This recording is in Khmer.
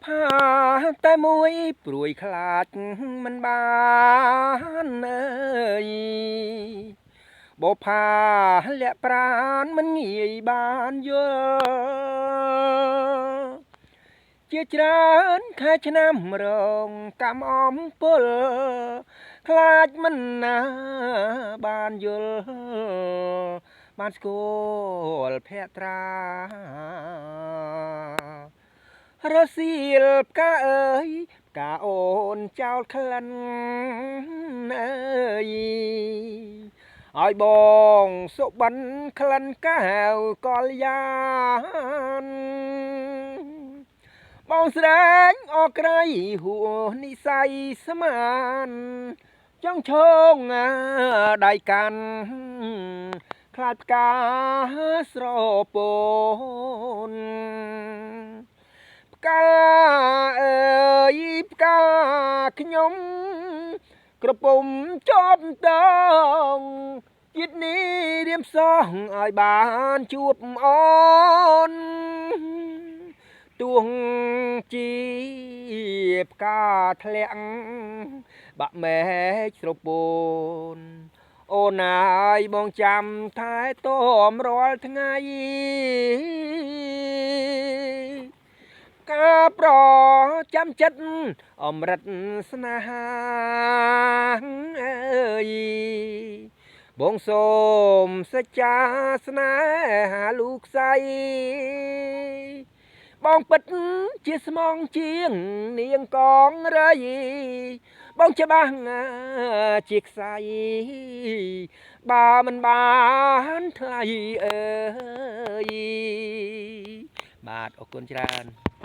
ផាតែមួយព្រួយខ្លាចមិនបានអើយបោផាលាក់ប្រានមិនងាយបានយល់ជាច្រើនខែឆ្នាំរងកម្មអំពលខ្លាចមិនណាបានយល់បានស្គាល់ភក្ត្រារសៀលផ្កាអើយផ្កាអូនចោលក្លិនអើយឲ្យបងសុបិនក្លិនកែវកលយានបងស្រែងអក្រៃហួនិស័យស្មានចង់ឈងដៃកាន់ខ្លាចផ្កាស្រពូនផ្កាអើយផ្កាខ្ញុំក្រពុំជាប់តងជាតិនេះរៀមសងឲ្យបានជួបអូនទួងជាផ្កាធ្លាក់បាក់មែកស្រពូនអូនហើយបងចាំថែទាំរាល់ថ្ងៃការប្រចាំចិត្តអមរិតស្នេហាអើយបងសូមសច្ចាស្នេហាលោកស្រីបងពិតជាស្មងជាងនាងកងរាយបងច្បាស់ជាខ្សែបើមិនបានថ្លៃអើយបាទអរគុណច្រើន